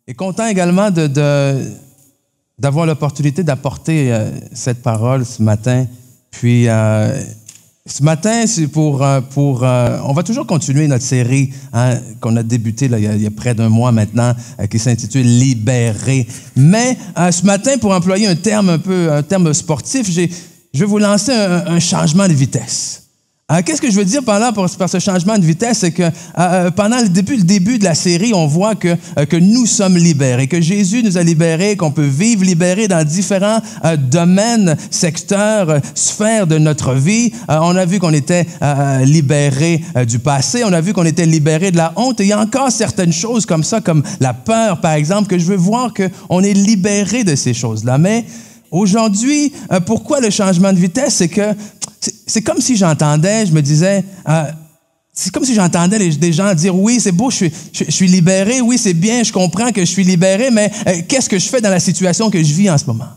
Et content également d'avoir l'opportunité d'apporter cette parole ce matin. Puis, ce matin, c'est pour on va toujours continuer notre série qu'on a débutée là, il y a près d'un mois maintenant, qui s'intitule « Libéré ». Mais ce matin, pour employer un terme sportif, je vais vous lancer un changement de vitesse. Qu'est-ce que je veux dire par ce changement de vitesse? C'est que depuis le début de la série, on voit que nous sommes libérés, que Jésus nous a libérés, qu'on peut vivre libérés dans différents domaines, secteurs, sphères de notre vie. On a vu qu'on était libérés du passé, on a vu qu'on était libérés de la honte. Et il y a encore certaines choses comme ça, comme la peur, par exemple, que je veux voir qu'on est libérés de ces choses-là. Mais aujourd'hui, pourquoi le changement de vitesse? C'est que c'est comme si j'entendais, je me disais, c'est comme si j'entendais des gens dire, oui, c'est beau, je suis libéré, oui, c'est bien, je comprends que je suis libéré, mais qu'est-ce que je fais dans la situation que je vis en ce moment?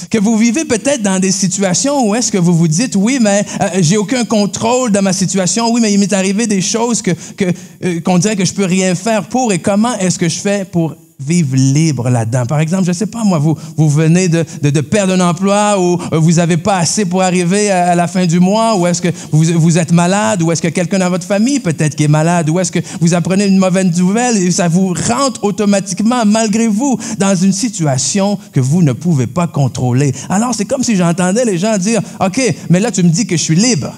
Que vous vivez peut-être dans des situations où est-ce que vous vous dites, oui, mais j'ai aucun contrôle dans ma situation, oui, mais il m'est arrivé des choses qu'on dirait que je peux rien faire pour, et comment est-ce que je fais pour vivre libre là-dedans? Par exemple, je ne sais pas, moi, vous venez de perdre un emploi ou vous n'avez pas assez pour arriver à la fin du mois, ou est-ce que vous êtes malade, ou est-ce que quelqu'un dans votre famille peut-être qui est malade, ou est-ce que vous apprenez une mauvaise nouvelle et ça vous rentre automatiquement, malgré vous, dans une situation que vous ne pouvez pas contrôler. Alors, c'est comme si j'entendais les gens dire, « OK, mais là, tu me dis que je suis libre.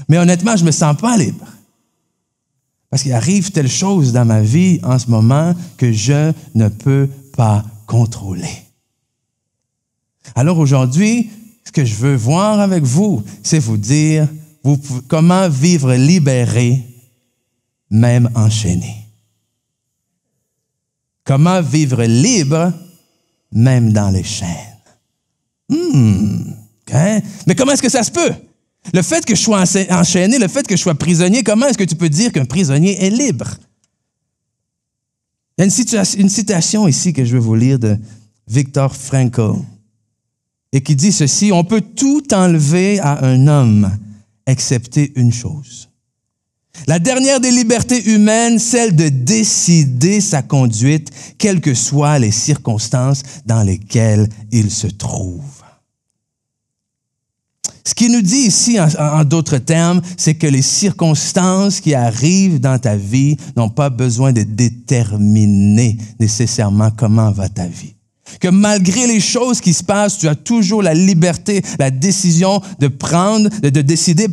Mais honnêtement, je ne me sens pas libre. Parce qu'il arrive telle chose dans ma vie en ce moment que je ne peux pas contrôler. » Alors aujourd'hui, ce que je veux voir avec vous, c'est vous dire comment vivre libéré, même enchaîné. Comment vivre libre, même dans les chaînes. Okay. Mais comment est-ce que ça se peut? Le fait que je sois enchaîné, le fait que je sois prisonnier, comment est-ce que tu peux dire qu'un prisonnier est libre? Il y a une citation ici que je vais vous lire de Viktor Frankl et qui dit ceci: « On peut tout enlever à un homme, excepté une chose. La dernière des libertés humaines, celle de décider sa conduite, quelles que soient les circonstances dans lesquelles il se trouve. » Ce qu'il nous dit ici, en d'autres termes, c'est que les circonstances qui arrivent dans ta vie n'ont pas besoin de déterminer nécessairement comment va ta vie. Que malgré les choses qui se passent, tu as toujours la liberté, la décision de décider,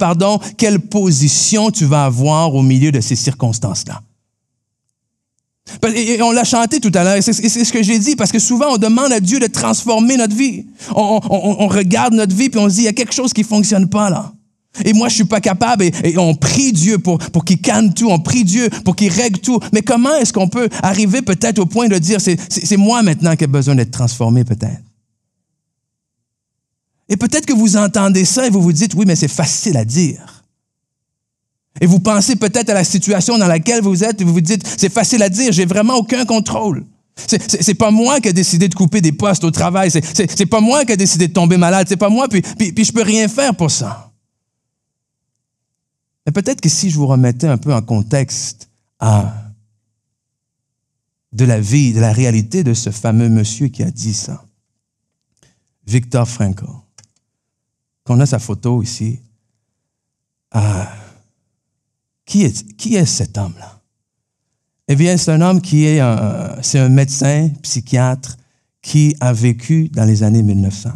quelle position tu vas avoir au milieu de ces circonstances-là. Et on l'a chanté tout à l'heure, c'est ce que j'ai dit, parce que souvent on demande à Dieu de transformer notre vie. On regarde notre vie puis on se dit, il y a quelque chose qui ne fonctionne pas là. Et moi, je ne suis pas capable, et on prie Dieu pour qu'il calme tout, on prie Dieu pour qu'il règle tout. Mais comment est-ce qu'on peut arriver peut-être au point de dire, c'est moi maintenant qui ai besoin d'être transformé peut-être? Et peut-être que vous entendez ça et vous vous dites, oui, mais c'est facile à dire. Et vous pensez peut-être à la situation dans laquelle vous êtes et vous vous dites, c'est facile à dire, j'ai vraiment aucun contrôle. C'est pas moi qui ai décidé de couper des postes au travail, c'est pas moi qui ai décidé de tomber malade, c'est pas moi, puis je peux rien faire pour ça. Mais peut-être que si je vous remettais un peu en contexte de la vie, de la réalité de ce fameux monsieur qui a dit ça, Viktor Frankl, qu'on a sa photo ici, qui est cet homme-là? Eh bien, c'est un homme c'est un médecin, psychiatre, qui a vécu dans les années 1900.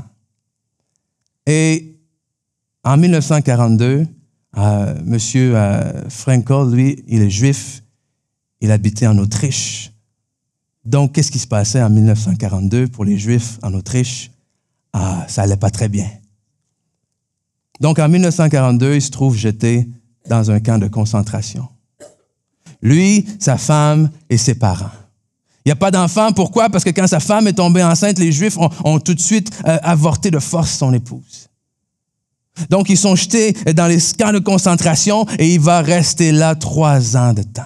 Et en 1942, Monsieur Frankl, lui, il est juif, il habitait en Autriche. Donc, qu'est-ce qui se passait en 1942 pour les Juifs en Autriche? Ça n'allait pas très bien. Donc, en 1942, il se trouve jeté dans un camp de concentration. Lui, sa femme et ses parents. Il n'y a pas d'enfant. Pourquoi? Parce que quand sa femme est tombée enceinte, les Juifs ont tout de suite avorté de force son épouse. Donc, ils sont jetés dans les camps de concentration et il va rester là 3 ans de temps.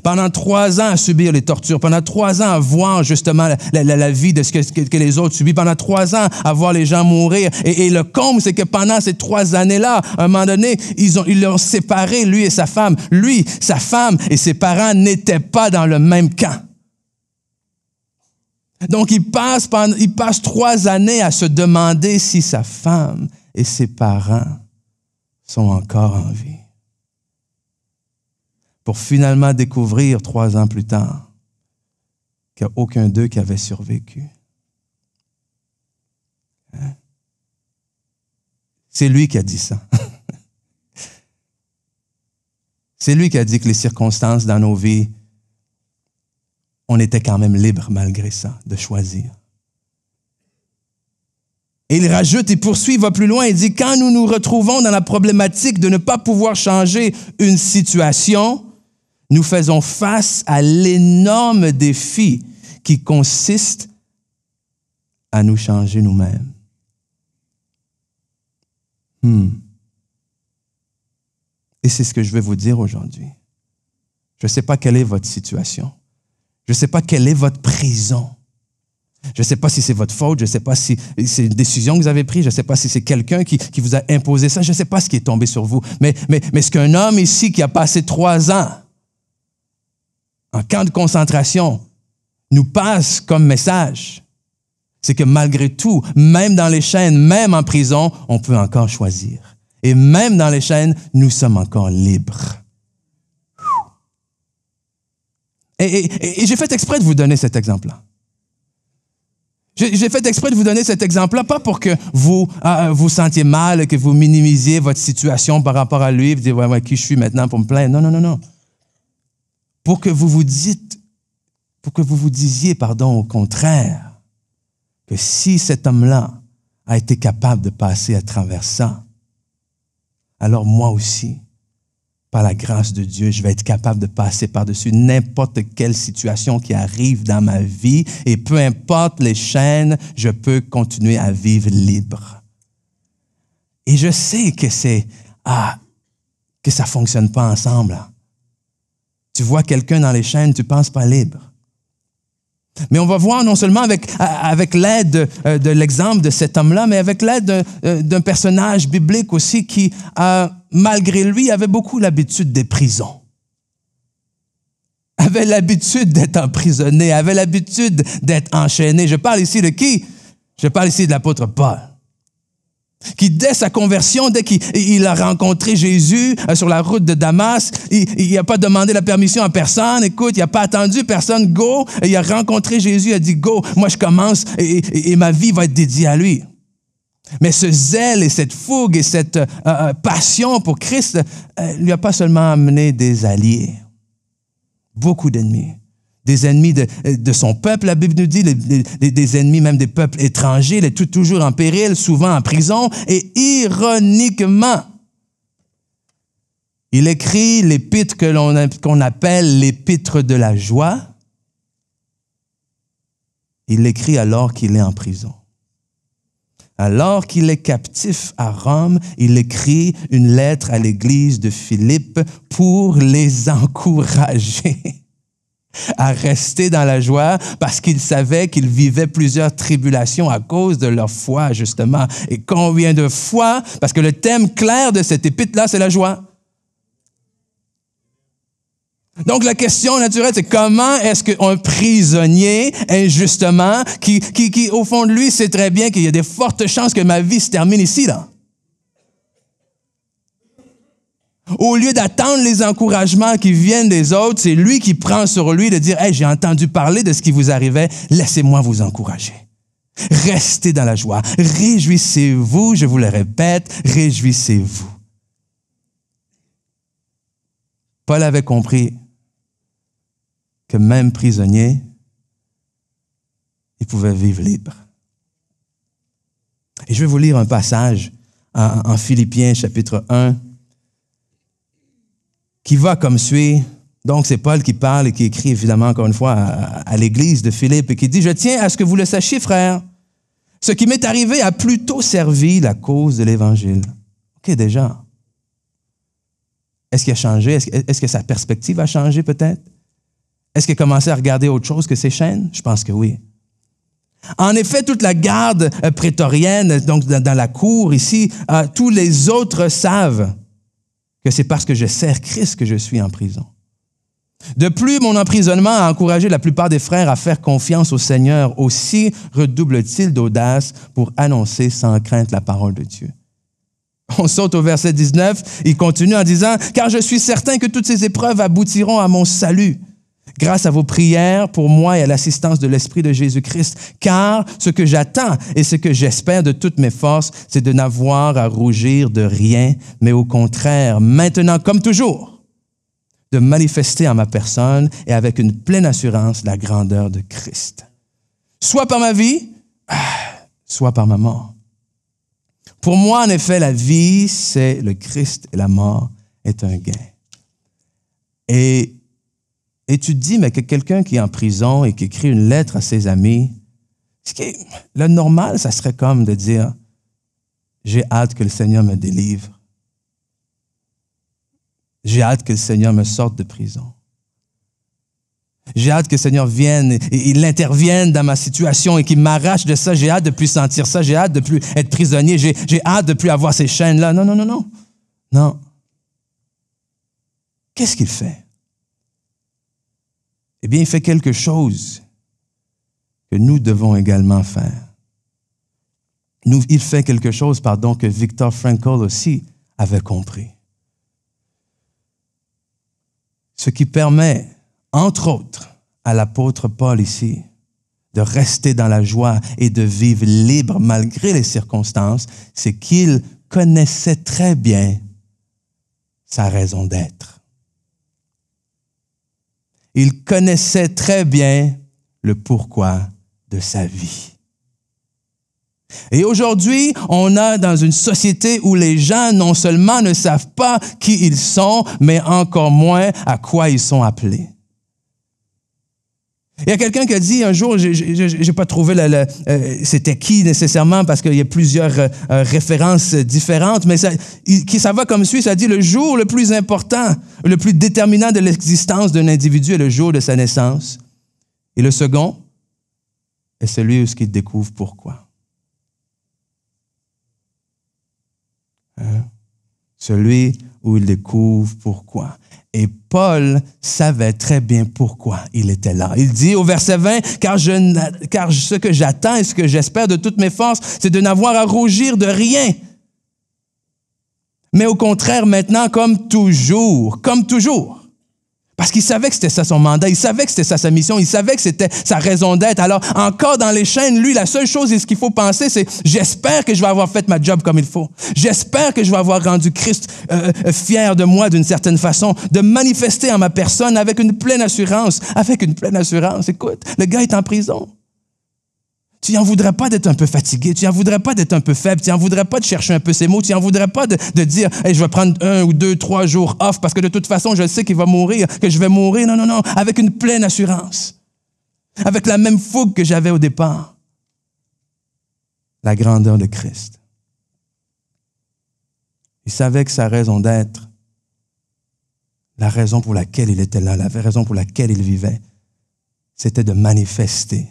Pendant 3 ans à subir les tortures, pendant 3 ans à voir justement la vie de ce que les autres subissent, pendant 3 ans à voir les gens mourir. Et le comble, c'est que pendant ces 3 années-là, à un moment donné, ils l'ont séparé, lui et sa femme. Lui, sa femme et ses parents n'étaient pas dans le même camp. Donc, il passe 3 années à se demander si sa femme et ses parents sont encore en vie. Pour finalement découvrir 3 ans plus tard qu'il n'y a aucun d'eux qui avait survécu. Hein? C'est lui qui a dit ça. C'est lui qui a dit que les circonstances dans nos vies, on était quand même libre malgré ça, de choisir. Et il rajoute, il poursuit, il va plus loin, il dit, quand nous nous retrouvons dans la problématique de ne pas pouvoir changer une situation, nous faisons face à l'énorme défi qui consiste à nous changer nous-mêmes. Et c'est ce que je vais vous dire aujourd'hui. Je ne sais pas quelle est votre situation. Je ne sais pas quelle est votre prison. Je ne sais pas si c'est votre faute, je ne sais pas si c'est une décision que vous avez prise, je ne sais pas si c'est quelqu'un qui vous a imposé ça, je ne sais pas ce qui est tombé sur vous. Mais ce qu'un homme ici qui a passé 3 ans en camp de concentration nous passe comme message, c'est que malgré tout, même dans les chaînes, même en prison, on peut encore choisir. Et même dans les chaînes, nous sommes encore libres. Et j'ai fait exprès de vous donner cet exemple-là. J'ai fait exprès de vous donner cet exemple-là, pas pour que vous vous sentiez mal, que vous minimisiez votre situation par rapport à lui, vous dites, ouais, qui je suis maintenant pour me plaindre. Non. Pour que vous vous disiez, au contraire, que si cet homme-là a été capable de passer à travers ça, alors moi aussi, par la grâce de Dieu, je vais être capable de passer par-dessus n'importe quelle situation qui arrive dans ma vie et peu importe les chaînes, je peux continuer à vivre libre. Et je sais que que ça fonctionne pas ensemble. Tu vois quelqu'un dans les chaînes, tu penses pas libre. Mais on va voir non seulement avec l'aide de l'exemple de cet homme-là, mais avec l'aide d'un personnage biblique aussi qui, malgré lui, avait beaucoup l'habitude des prisons. Avait l'habitude d'être emprisonné, avait l'habitude d'être enchaîné. Je parle ici de qui? Je parle ici de l'apôtre Paul. Qui, dès sa conversion, dès qu'il a rencontré Jésus sur la route de Damas, il n'a pas demandé la permission à personne. Écoute, il n'a pas attendu personne. Go! Il a rencontré Jésus, il a dit, go, moi je commence et ma vie va être dédiée à lui. Mais ce zèle et cette fougue et cette passion pour Christ lui a pas seulement amené des alliés, beaucoup d'ennemis. Des ennemis de son peuple, la Bible nous dit, des ennemis même des peuples étrangers, les toujours en péril, souvent en prison. Et ironiquement, il écrit l'épître qu'on appelle l'épître de la joie. Il l'écrit alors qu'il est en prison. Alors qu'il est captif à Rome, il écrit une lettre à l'église de Philippe pour les encourager à rester dans la joie parce qu'ils savaient qu'ils vivaient plusieurs tribulations à cause de leur foi, justement. Et combien de fois, parce que le thème clair de cette épître-là, c'est la joie. Donc, la question naturelle, c'est comment est-ce qu'un prisonnier, injustement, qui, au fond de lui, sait très bien qu'il y a des fortes chances que ma vie se termine ici, là. Au lieu d'attendre les encouragements qui viennent des autres, c'est lui qui prend sur lui de dire « Hey, j'ai entendu parler de ce qui vous arrivait, laissez-moi vous encourager. Restez dans la joie. Réjouissez-vous, je vous le répète, réjouissez-vous. » Paul avait compris que même prisonnier, il pouvait vivre libre. Et je vais vous lire un passage en Philippiens, chapitre 1, qui va comme suit. Donc, c'est Paul qui parle et qui écrit, évidemment, encore une fois, à l'église de Philippe et qui dit « Je tiens à ce que vous le sachiez, frères, ce qui m'est arrivé a plutôt servi la cause de l'Évangile. » OK, déjà. Est-ce qu'il a changé? Est-ce que sa perspective a changé peut-être? Est-ce qu'il a commencé à regarder autre chose que ses chaînes? Je pense que oui. En effet, toute la garde prétorienne, donc dans la cour ici, tous les autres savent que c'est parce que je sers Christ que je suis en prison. De plus, mon emprisonnement a encouragé la plupart des frères à faire confiance au Seigneur. Aussi redouble-t-il d'audace pour annoncer sans crainte la parole de Dieu. On saute au verset 19. Il continue en disant « Car je suis certain que toutes ces épreuves aboutiront à mon salut, grâce à vos prières pour moi et à l'assistance de l'Esprit de Jésus-Christ. Car ce que j'attends et ce que j'espère de toutes mes forces, c'est de n'avoir à rougir de rien, mais au contraire, maintenant comme toujours, de manifester en ma personne et avec une pleine assurance la grandeur de Christ. Soit par ma vie, soit par ma mort. Pour moi, en effet, la vie, c'est le Christ et la mort est un gain. Et tu te dis, mais que quelqu'un qui est en prison et qui écrit une lettre à ses amis, le normal, ça serait comme de dire, j'ai hâte que le Seigneur me délivre. J'ai hâte que le Seigneur me sorte de prison. J'ai hâte que le Seigneur vienne et il intervienne dans ma situation et qu'il m'arrache de ça. J'ai hâte de plus sentir ça. J'ai hâte de plus être prisonnier. J'ai hâte de plus avoir ces chaînes-là. Non, non, non, non. Non. Qu'est-ce qu'il fait? Eh bien, il fait quelque chose que nous devons également faire. Il fait quelque chose, que Viktor Frankl aussi avait compris. Ce qui permet, entre autres, à l'apôtre Paul ici, de rester dans la joie et de vivre libre malgré les circonstances, c'est qu'il connaissait très bien sa raison d'être. Il connaissait très bien le pourquoi de sa vie. Et aujourd'hui, on est dans une société où les gens non seulement ne savent pas qui ils sont, mais encore moins à quoi ils sont appelés. Il y a quelqu'un qui a dit un jour, j'ai pas trouvé c'était qui nécessairement parce qu'il y a plusieurs références différentes, mais ça va comme suit, ça dit le jour le plus important, le plus déterminant de l'existence d'un individu est le jour de sa naissance. Et le second est celui où il découvre pourquoi. Celui où il découvre pourquoi. Et Paul savait très bien pourquoi il était là. Il dit au verset 20, car ce que j'attends et ce que j'espère de toutes mes forces, c'est de n'avoir à rougir de rien. Mais au contraire, maintenant, comme toujours. Parce qu'il savait que c'était ça son mandat, il savait que c'était ça sa mission, il savait que c'était sa raison d'être. Alors, encore dans les chaînes, lui, la seule chose et ce qu'il faut penser, c'est j'espère que je vais avoir fait ma job comme il faut. J'espère que je vais avoir rendu Christ fier de moi d'une certaine façon, de manifester en ma personne avec une pleine assurance. Écoute, le gars est en prison. Tu n'en voudrais pas d'être un peu fatigué, tu n'en voudrais pas d'être un peu faible, tu n'en voudrais pas de chercher un peu ses mots, tu n'en voudrais pas de dire hey, je vais prendre 1 ou 2, 3 jours off parce que de toute façon, je sais qu'il va mourir, que je vais mourir. Non, non, non, avec une pleine assurance, avec la même fougue que j'avais au départ. La grandeur de Christ. Il savait que sa raison d'être, la raison pour laquelle il était là, la raison pour laquelle il vivait, c'était de manifester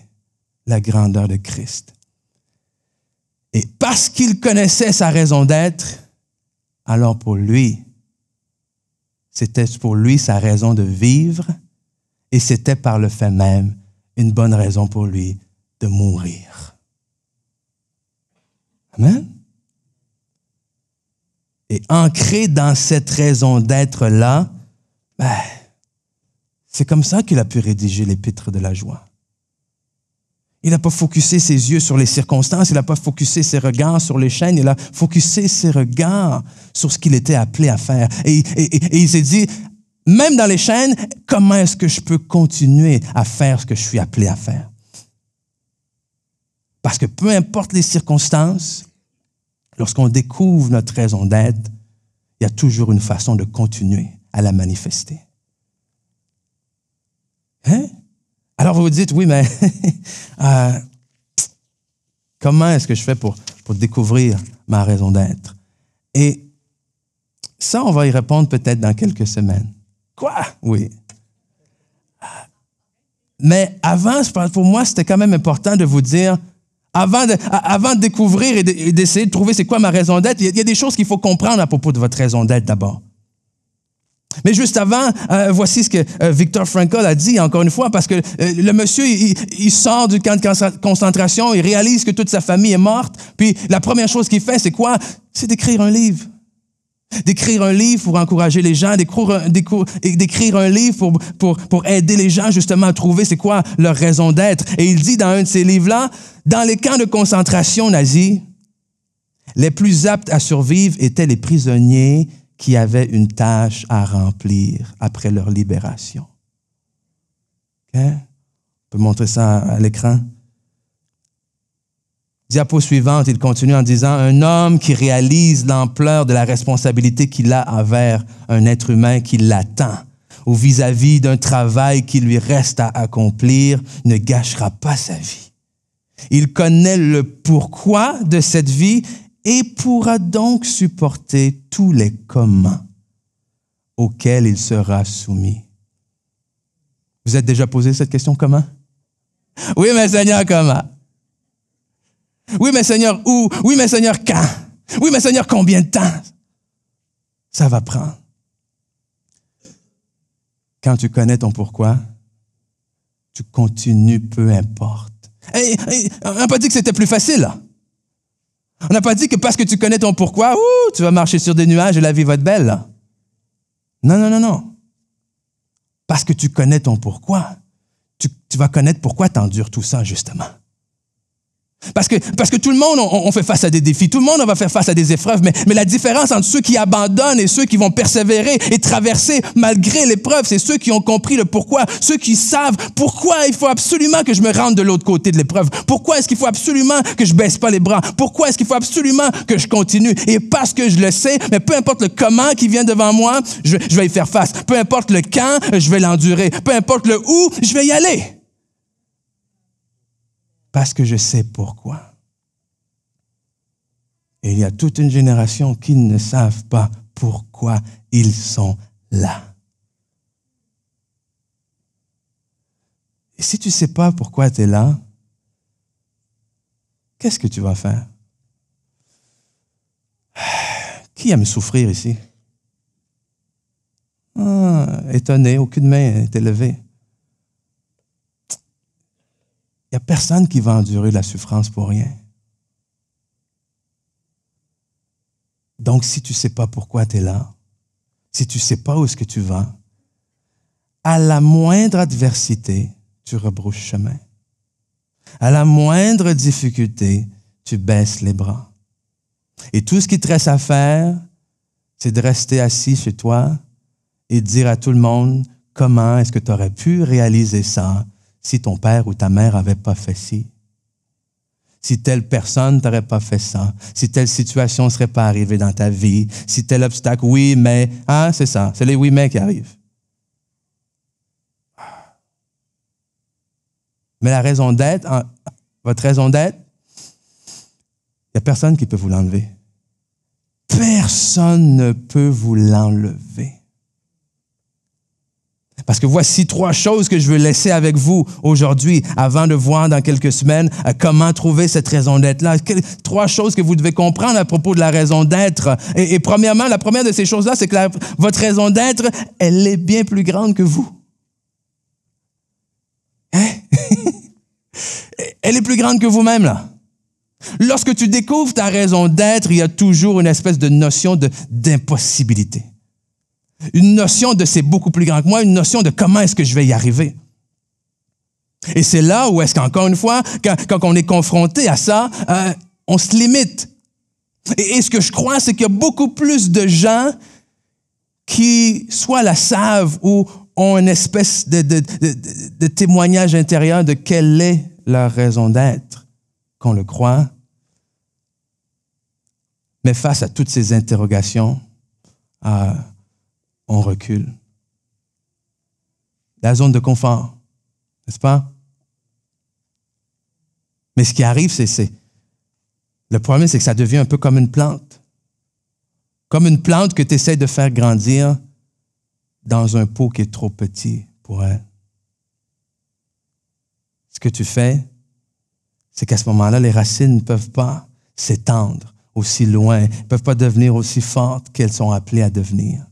la grandeur de Christ. Et parce qu'il connaissait sa raison d'être, alors c'était pour lui sa raison de vivre et c'était par le fait même une bonne raison pour lui de mourir. Amen? Et ancré dans cette raison d'être-là, c'est comme ça qu'il a pu rédiger l'Épître de la joie. Il n'a pas focusé ses yeux sur les circonstances, il n'a pas focusé ses regards sur les chaînes, il a focusé ses regards sur ce qu'il était appelé à faire. Et il s'est dit, même dans les chaînes, comment est-ce que je peux continuer à faire ce que je suis appelé à faire? Parce que peu importe les circonstances, lorsqu'on découvre notre raison d'être, il y a toujours une façon de continuer à la manifester. Hein? Alors, vous vous dites, oui, mais comment est-ce que je fais pour découvrir ma raison d'être? Et ça, on va y répondre peut-être dans quelques semaines. Quoi? Oui. Mais avant, pour moi, c'était quand même important de vous dire, avant de découvrir et d'essayer de trouver c'est quoi ma raison d'être, il y a des choses qu'il faut comprendre à propos de votre raison d'être d'abord. Mais juste avant, voici ce que Viktor Frankl a dit, encore une fois, parce que le monsieur, il sort du camp de concentration, il réalise que toute sa famille est morte, puis la première chose qu'il fait, c'est quoi? C'est d'écrire un livre. D'écrire un livre pour encourager les gens, d'écrire un livre pour aider les gens justement à trouver c'est quoi leur raison d'être. Et il dit dans un de ces livres-là, dans les camps de concentration nazis, les plus aptes à survivre étaient les prisonniers qui avaient une tâche à remplir après leur libération. Okay? On peut montrer ça à l'écran. Diapo suivante, il continue en disant « Un homme qui réalise l'ampleur de la responsabilité qu'il a envers un être humain qui l'attend ou vis-à-vis d'un travail qui lui reste à accomplir ne gâchera pas sa vie. Il connaît le pourquoi de cette vie et pourra donc supporter tous les comment auxquels il sera soumis. » Vous êtes déjà posé cette question, comment? Oui, mais Seigneur, comment? Oui, mais Seigneur, où? Oui, mais Seigneur, quand? Oui, mais Seigneur, combien de temps? Ça va prendre. Quand tu connais ton pourquoi, tu continues, peu importe. On n'a pas dit que c'était plus facile, là. On n'a pas dit que parce que tu connais ton pourquoi, tu vas marcher sur des nuages et la vie va être belle, là. Non. Parce que tu connais ton pourquoi, tu vas connaître pourquoi tu endures tout ça, justement. Parce que tout le monde, on fait face à des défis. Tout le monde, on va faire face à des épreuves. Mais la différence entre ceux qui abandonnent et ceux qui vont persévérer et traverser malgré l'épreuve, c'est ceux qui ont compris le pourquoi. Ceux qui savent pourquoi il faut absolument que je me rende de l'autre côté de l'épreuve. Pourquoi est-ce qu'il faut absolument que je baisse pas les bras? Pourquoi est-ce qu'il faut absolument que je continue? Et parce que je le sais, mais peu importe le comment qui vient devant moi, je vais y faire face. Peu importe le quand, je vais l'endurer. Peu importe le où, je vais y aller. Parce que je sais pourquoi. Et il y a toute une génération qui ne savent pas pourquoi ils sont là. Et si tu ne sais pas pourquoi tu es là, qu'est-ce que tu vas faire? Qui aime souffrir ici? Étonné, aucune main est élevée. Il n'y a personne qui va endurer la souffrance pour rien. Donc, si tu ne sais pas pourquoi tu es là, si tu ne sais pas où est-ce que tu vas, à la moindre adversité, tu rebrousses chemin. À la moindre difficulté, tu baisses les bras. Et tout ce qui te reste à faire, c'est de rester assis chez toi et de dire à tout le monde comment est-ce que tu aurais pu réaliser ça si ton père ou ta mère n'avait pas fait ci, si telle personne t'aurait pas fait ça, si telle situation ne serait pas arrivée dans ta vie, si tel obstacle, oui, mais, c'est ça, c'est les oui, mais qui arrivent. Mais la raison d'être, votre raison d'être, il n'y a personne qui peut vous l'enlever. Personne ne peut vous l'enlever. Parce que voici 3 choses que je veux laisser avec vous aujourd'hui, avant de voir dans quelques semaines comment trouver cette raison d'être-là. 3 choses que vous devez comprendre à propos de la raison d'être. Et premièrement, la première de ces choses-là, c'est que votre raison d'être, elle est bien plus grande que vous. Hein? Elle est plus grande que vous-même, là. Lorsque tu découvres ta raison d'être, il y a toujours une espèce de notion d'impossibilité. Une notion de c'est beaucoup plus grand que moi, une notion de comment est-ce que je vais y arriver. Et c'est là où est-ce qu'encore une fois, quand on est confronté à ça, on se limite. Et ce que je crois, c'est qu'il y a beaucoup plus de gens qui soit la savent ou ont une espèce de témoignage intérieur de quelle est leur raison d'être, qu'on le croit. Mais face à toutes ces interrogations, on recule. La zone de confort, n'est-ce pas? Mais ce qui arrive, le problème, c'est que ça devient un peu comme une plante. Comme une plante que tu essaies de faire grandir dans un pot qui est trop petit pour elle. Ce que tu fais, c'est qu'à ce moment-là, les racines ne peuvent pas s'étendre aussi loin, ne peuvent pas devenir aussi fortes qu'elles sont appelées à devenir.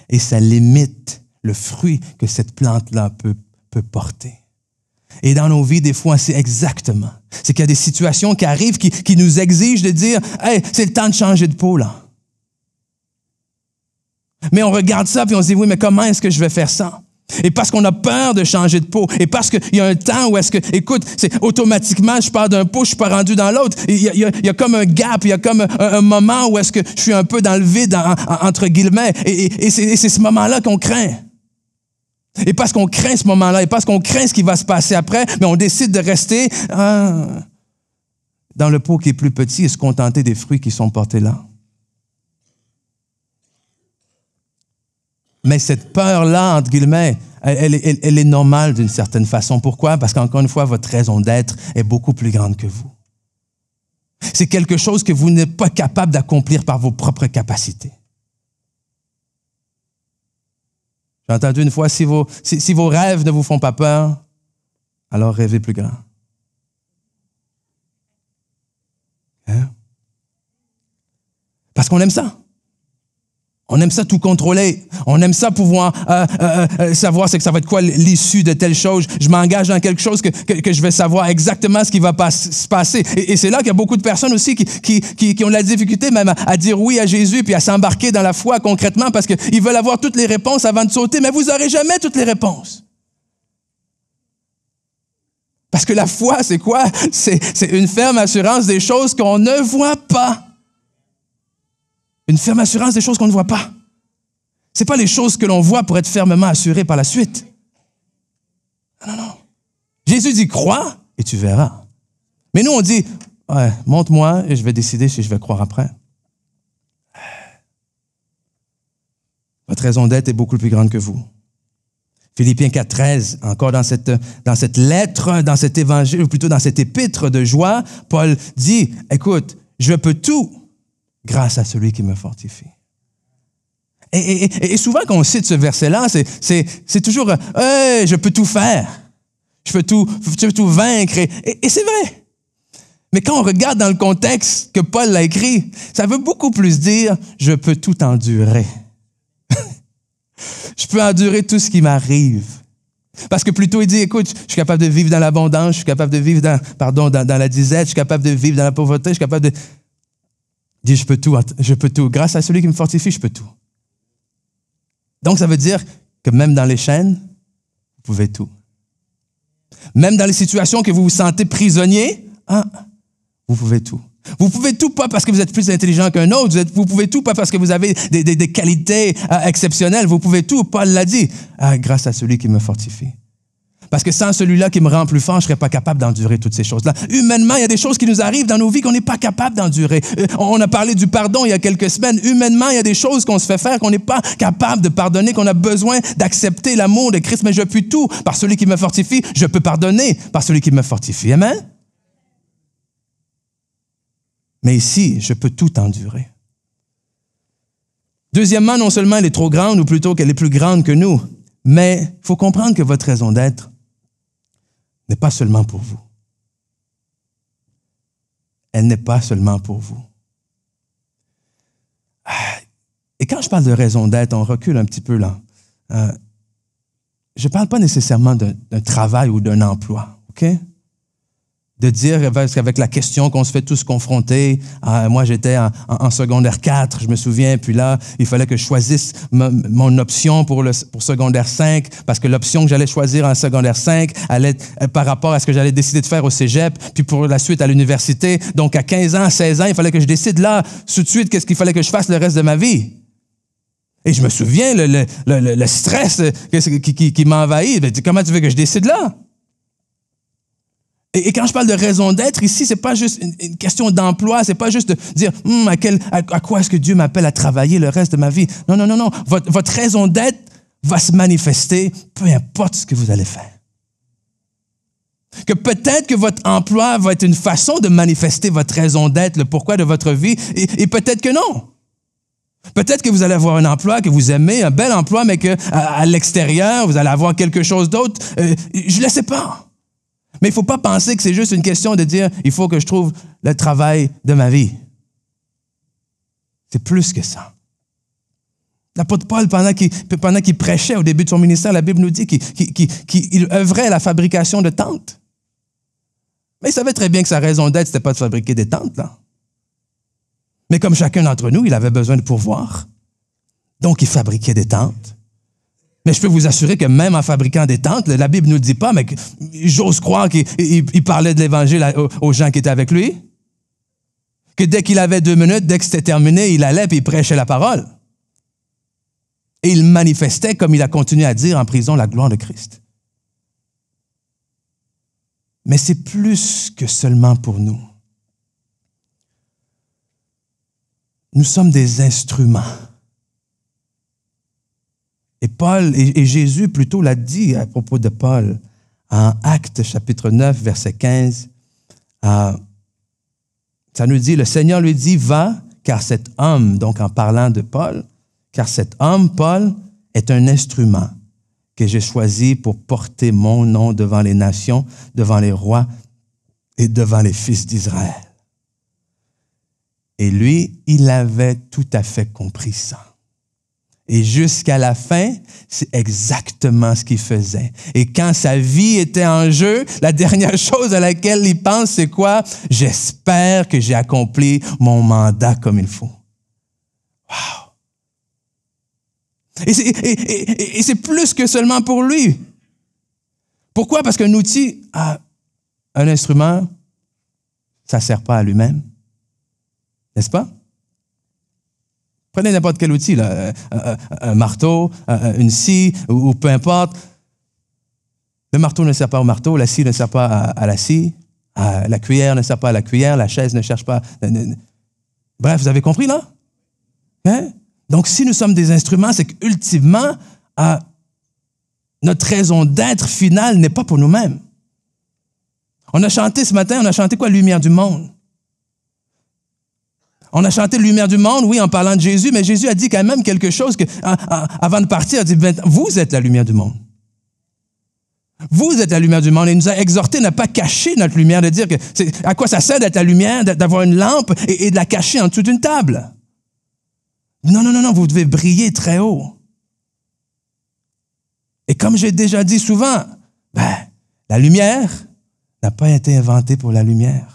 Et ça limite le fruit que cette plante-là peut porter. Et dans nos vies, des fois, c'est exactement. C'est qu'il y a des situations qui arrivent qui nous exigent de dire « Hey, c'est le temps de changer de peau, là. » Mais on regarde ça, puis on se dit « Oui, mais comment est-ce que je vais faire ça? » Et parce qu'on a peur de changer de peau, et parce qu'il y a un temps où est-ce que, écoute, c'est automatiquement, je pars d'un pot, je suis pas rendu dans l'autre. Il y a comme un gap, il y a comme un moment où est-ce que je suis un peu dans le vide, entre guillemets, et c'est ce moment-là qu'on craint. Et parce qu'on craint ce moment-là, et parce qu'on craint ce qui va se passer après, mais on décide de rester dans le pot qui est plus petit et se contenter des fruits qui sont portés là. Mais cette peur-là, entre guillemets, elle est normale d'une certaine façon. Pourquoi? Parce qu'encore une fois, votre raison d'être est beaucoup plus grande que vous. C'est quelque chose que vous n'êtes pas capable d'accomplir par vos propres capacités. J'ai entendu une fois, si vos rêves ne vous font pas peur, alors rêvez plus grand. Hein? Parce qu'on aime ça. On aime ça tout contrôler. On aime ça pouvoir savoir c'est que ça va être quoi l'issue de telle chose. Je m'engage dans quelque chose que je vais savoir exactement ce qui va se passer. Et c'est là qu'il y a beaucoup de personnes aussi qui ont de la difficulté même à dire oui à Jésus puis à s'embarquer dans la foi concrètement parce qu'ils veulent avoir toutes les réponses avant de sauter. Mais vous n'aurez jamais toutes les réponses. Parce que la foi, c'est quoi? C'est une ferme assurance des choses qu'on ne voit pas. Une ferme assurance des choses qu'on ne voit pas. Ce n'est pas les choses que l'on voit pour être fermement assuré par la suite. Non, non, non. Jésus dit, crois et tu verras. Mais nous, on dit, ouais, montre-moi et je vais décider si je vais croire après. Votre raison d'être est beaucoup plus grande que vous. Philippiens 4,13, encore dans cette lettre, dans cet évangile, ou plutôt dans cette épître de joie, Paul dit, écoute, je peux tout grâce à celui qui me fortifie. Et souvent, quand on cite ce verset-là, c'est toujours hey, « je peux tout faire, je peux tout vaincre ». Et c'est vrai. Mais quand on regarde dans le contexte que Paul l'a écrit, ça veut beaucoup plus dire « je peux tout endurer ». Je peux endurer tout ce qui m'arrive. Parce que plutôt, il dit, écoute, je suis capable de vivre dans l'abondance, je suis capable de vivre dans la disette, je suis capable de vivre dans la pauvreté, je suis capable de... Il dit, je peux tout. Grâce à celui qui me fortifie, je peux tout. Donc, ça veut dire que même dans les chaînes, vous pouvez tout. Même dans les situations que vous vous sentez prisonnier, vous pouvez tout. Vous pouvez tout pas parce que vous êtes plus intelligent qu'un autre. Vous pouvez tout pas parce que vous avez des qualités exceptionnelles. Vous pouvez tout. Paul l'a dit. Grâce à celui qui me fortifie. Parce que sans celui-là qui me rend plus fort, je ne serais pas capable d'endurer toutes ces choses-là. Humainement, il y a des choses qui nous arrivent dans nos vies qu'on n'est pas capable d'endurer. On a parlé du pardon il y a quelques semaines. Humainement, il y a des choses qu'on se fait faire qu'on n'est pas capable de pardonner, qu'on a besoin d'accepter l'amour de Christ. Mais je puis tout par celui qui me fortifie. Je peux pardonner par celui qui me fortifie. Amen? Mais ici, je peux tout endurer. Deuxièmement, non seulement elle est trop grande, ou plutôt qu'elle est plus grande que nous, mais il faut comprendre que votre raison d'être n'est pas seulement pour vous. Elle n'est pas seulement pour vous. Et quand je parle de raison d'être, on recule un petit peu là. Je ne parle pas nécessairement d'un travail ou d'un emploi, OK? De dire, avec la question qu'on se fait tous confronter, moi j'étais en secondaire 4, je me souviens, puis là, il fallait que je choisisse mon option pour secondaire 5, parce que l'option que j'allais choisir en secondaire 5 allait être par rapport à ce que j'allais décider de faire au cégep, puis pour la suite à l'université. Donc à 15 ans, 16 ans, il fallait que je décide là, tout de suite, qu'est-ce qu'il fallait que je fasse le reste de ma vie. Et je me souviens, le stress qui m'envahit. Comment tu veux que je décide là? Et quand je parle de raison d'être, ici, c'est pas juste une question d'emploi, c'est pas juste de dire à quoi est-ce que Dieu m'appelle à travailler le reste de ma vie. Non, non, non, non. Votre raison d'être va se manifester, peu importe ce que vous allez faire. Que peut-être que votre emploi va être une façon de manifester votre raison d'être, le pourquoi de votre vie, et peut-être que non. Peut-être que vous allez avoir un emploi que vous aimez, un bel emploi, mais qu'à l'extérieur, vous allez avoir quelque chose d'autre. Je ne le sais pas. Mais il ne faut pas penser que c'est juste une question de dire « il faut que je trouve le travail de ma vie ». C'est plus que ça. L'apôtre Paul, pendant qu'il prêchait au début de son ministère, la Bible nous dit qu'il œuvrait à la fabrication de tentes. Mais il savait très bien que sa raison d'être, ce n'était pas de fabriquer des tentes, là. Mais comme chacun d'entre nous, il avait besoin de pourvoir. Donc, il fabriquait des tentes. Mais je peux vous assurer que même en fabriquant des tentes, la Bible ne nous le dit pas, mais j'ose croire qu'il parlait de l'Évangile aux gens qui étaient avec lui. Que dès qu'il avait 2 minutes, dès que c'était terminé, il allait et il prêchait la parole. Et il manifestait, comme il a continué à dire en prison, la gloire de Christ. Mais c'est plus que seulement pour nous. Nous sommes des instruments. Et Paul, et Jésus plutôt l'a dit à propos de Paul, en Actes chapitre 9, verset 15, ça nous dit, le Seigneur lui dit, va, car cet homme, donc en parlant de Paul, car cet homme, Paul, est un instrument que j'ai choisi pour porter mon nom devant les nations, devant les rois et devant les fils d'Israël. Et lui, il avait tout à fait compris ça. Et jusqu'à la fin, c'est exactement ce qu'il faisait. Et quand sa vie était en jeu, la dernière chose à laquelle il pense, c'est quoi? J'espère que j'ai accompli mon mandat comme il faut. Wow! Et c'est plus que seulement pour lui. Pourquoi? Parce qu'un outil, un instrument, ça ne sert pas à lui-même. N'est-ce pas? Prenez n'importe quel outil, là, un marteau, une scie, ou peu importe. Le marteau ne sert pas au marteau, la scie ne sert pas à la scie, la cuillère ne sert pas à la cuillère, la chaise ne cherche pas... Bref, vous avez compris, là? Hein? Donc, si nous sommes des instruments, c'est qu'ultimement, notre raison d'être finale n'est pas pour nous-mêmes. On a chanté ce matin, on a chanté quoi? Lumière du monde. On a chanté Lumière du monde, oui, en parlant de Jésus, mais Jésus a dit quand même quelque chose que, avant de partir, il a dit, vous êtes la lumière du monde. Vous êtes la lumière du monde. Et il nous a exhorté à ne pas cacher notre lumière, de dire que à quoi ça sert d'être la lumière, d'avoir une lampe et de la cacher en dessous d'une table. Non, vous devez briller très haut. Et comme j'ai déjà dit souvent, la lumière n'a pas été inventée pour la lumière.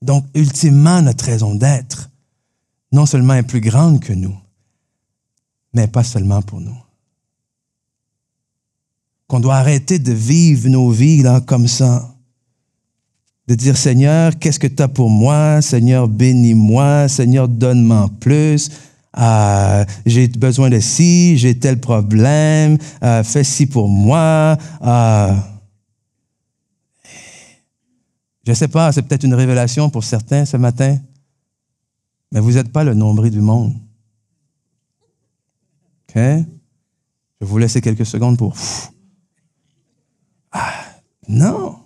Donc, ultimement, notre raison d'être, non seulement est plus grande que nous, mais pas seulement pour nous. Qu'on doit arrêter de vivre nos vies là, comme ça. De dire, Seigneur, qu'est-ce que tu as pour moi? Seigneur, bénis-moi. Seigneur, donne-moi plus. J'ai besoin de ci, j'ai tel problème. Fais ci pour moi. Je ne sais pas, c'est peut-être une révélation pour certains ce matin, mais vous n'êtes pas le nombril du monde. OK? Je vais vous laisser quelques secondes pour... non,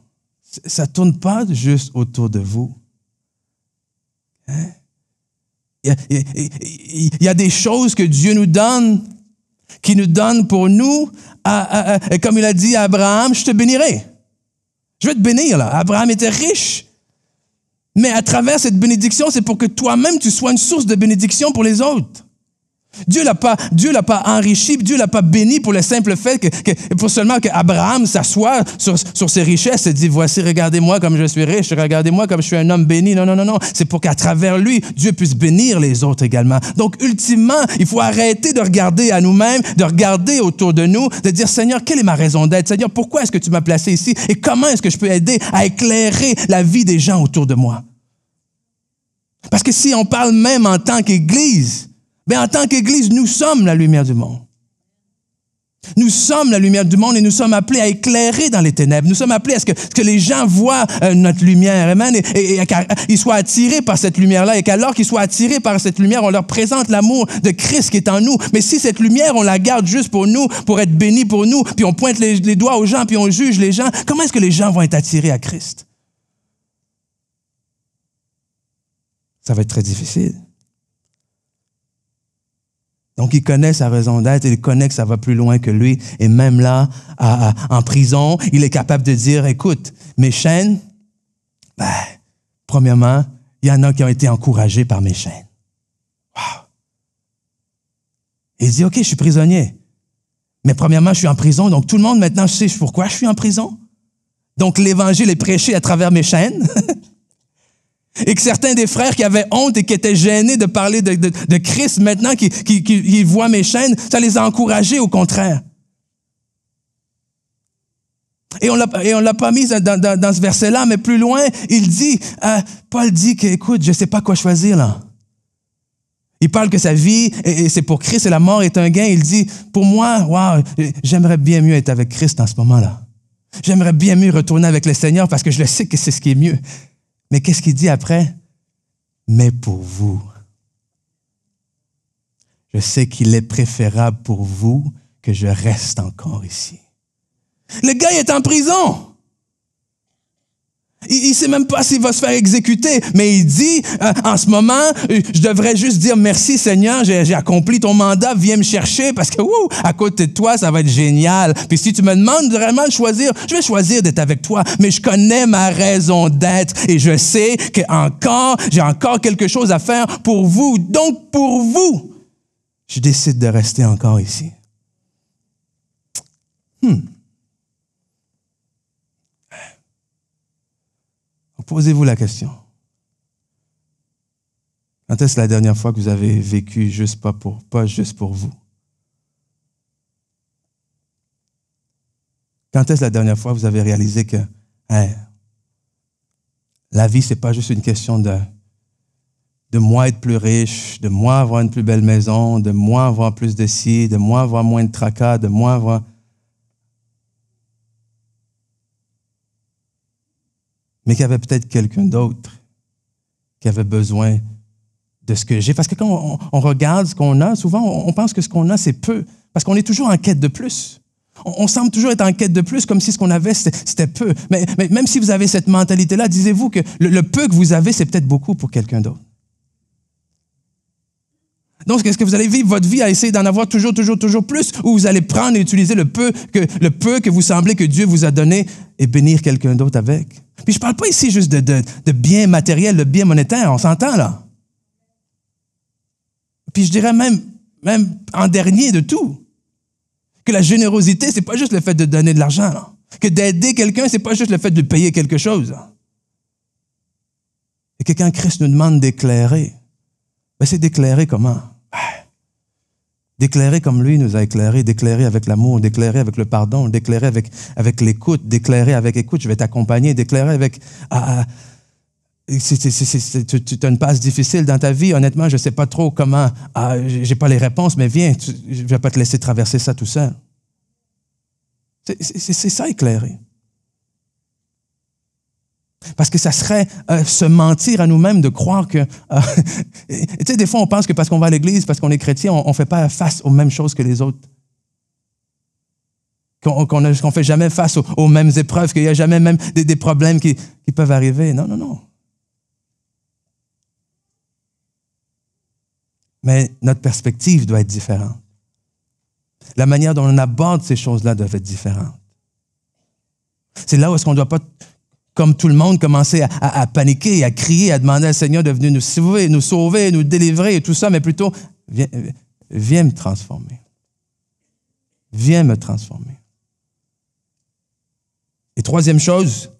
ça ne tourne pas juste autour de vous. Hein? Il y a des choses que Dieu nous donne, qui nous donne pour nous, comme il a dit à Abraham, je te bénirai. Je vais te bénir, là. Abraham était riche. Mais à travers cette bénédiction, c'est pour que toi-même, tu sois une source de bénédiction pour les autres. Dieu l'a pas enrichi, Dieu l'a pas béni pour le simple fait pour seulement qu'Abraham s'assoie sur ses richesses et dit, voici, regardez-moi comme je suis riche, regardez-moi comme je suis un homme béni. Non. C'est pour qu'à travers lui, Dieu puisse bénir les autres également. Donc, ultimement, il faut arrêter de regarder à nous-mêmes, de regarder autour de nous, de dire, Seigneur, quelle est ma raison d'être? Seigneur, pourquoi est-ce que tu m'as placé ici? Et comment est-ce que je peux aider à éclairer la vie des gens autour de moi? Parce que si on parle même en tant qu'Église, en tant qu'Église, nous sommes la lumière du monde. Nous sommes la lumière du monde et nous sommes appelés à éclairer dans les ténèbres. Nous sommes appelés à ce que les gens voient notre lumière, amen, et qu'ils soient attirés par cette lumière-là, et qu'alors qu'ils soient attirés par cette lumière, on leur présente l'amour de Christ qui est en nous. Mais si cette lumière, on la garde juste pour nous, pour être bénis pour nous, puis on pointe les doigts aux gens, puis on juge les gens, comment est-ce que les gens vont être attirés à Christ? Ça va être très difficile. Donc, il connaît sa raison d'être, il connaît que ça va plus loin que lui. Et même là, en prison, il est capable de dire, écoute, mes chaînes, premièrement, il y en a qui ont été encouragés par mes chaînes. Wow. Il dit, OK, je suis prisonnier. Mais premièrement, je suis en prison, donc tout le monde maintenant sait pourquoi je suis en prison. Donc l'Évangile est prêché à travers mes chaînes. Et que certains des frères qui avaient honte et qui étaient gênés de parler de Christ, maintenant qui voient mes chaînes, ça les a encouragés au contraire. Et on l'a pas mis dans ce verset-là, mais plus loin, il dit, Paul dit que, écoute, je sais pas quoi choisir là. Il parle que sa vie, et c'est pour Christ et la mort est un gain. Il dit, pour moi, wow, j'aimerais bien mieux être avec Christ en ce moment-là. J'aimerais bien mieux retourner avec le Seigneur parce que je le sais que c'est ce qui est mieux. Mais qu'est-ce qu'il dit après? Mais pour vous, je sais qu'il est préférable pour vous que je reste encore ici. Le gars est en prison. Il sait même pas s'il va se faire exécuter, mais il dit, en ce moment, je devrais juste dire merci Seigneur, j'ai accompli ton mandat, viens me chercher parce que, à côté de toi, ça va être génial. Puis si tu me demandes vraiment de choisir, je vais choisir d'être avec toi, mais je connais ma raison d'être et je sais que j'ai encore quelque chose à faire pour vous. Donc, pour vous, je décide de rester encore ici. Posez-vous la question. Quand est-ce la dernière fois que vous avez vécu pas juste pour vous? Quand est-ce la dernière fois que vous avez réalisé que la vie, c'est pas juste une question de moi être plus riche, de moi avoir une plus belle maison, de moi avoir plus de ci, de moi avoir moins de tracas, de moi avoir... Mais qu'il y avait peut-être quelqu'un d'autre qui avait besoin de ce que j'ai. Parce que quand on regarde ce qu'on a, souvent, on pense que ce qu'on a, c'est peu. Parce qu'on est toujours en quête de plus. On semble toujours être en quête de plus, comme si ce qu'on avait, c'était peu. Mais même si vous avez cette mentalité-là, disez-vous que le peu que vous avez, c'est peut-être beaucoup pour quelqu'un d'autre. Donc, est-ce que vous allez vivre votre vie à essayer d'en avoir toujours plus, ou vous allez prendre et utiliser le peu que vous semblez que Dieu vous a donné et bénir quelqu'un d'autre avec? Puis je ne parle pas ici juste de biens matériels, de biens monétaires, on s'entend là. Puis je dirais même en dernier de tout, que la générosité, c'est pas juste le fait de donner de l'argent, là. Que d'aider quelqu'un, c'est pas juste le fait de payer quelque chose. Là. Et que quand Christ nous demande d'éclairer, c'est d'éclairer comment? D'éclairer comme lui nous a éclairé, d'éclairer avec l'amour, d'éclairer avec le pardon, d'éclairer avec l'écoute, d'éclairer avec écoute, je vais t'accompagner, d'éclairer avec... tu as une passe difficile dans ta vie, honnêtement, je ne sais pas trop comment, j'ai pas les réponses, mais viens, je ne vais pas te laisser traverser ça tout seul. C'est ça, éclairer. Parce que ça serait se mentir à nous-mêmes de croire que... tu sais, des fois, on pense que parce qu'on va à l'église, parce qu'on est chrétien, on ne fait pas face aux mêmes choses que les autres. Qu'on ne fait jamais face aux mêmes épreuves, qu'il n'y a jamais même des problèmes qui peuvent arriver. Non. Mais notre perspective doit être différente. La manière dont on aborde ces choses-là doit être différente. C'est là où est-ce qu'on ne doit pas... comme tout le monde, commencer à paniquer, à crier, à demander au Seigneur de venir nous sauver, nous délivrer et tout ça, mais plutôt, viens me transformer. Viens me transformer. Et troisième chose,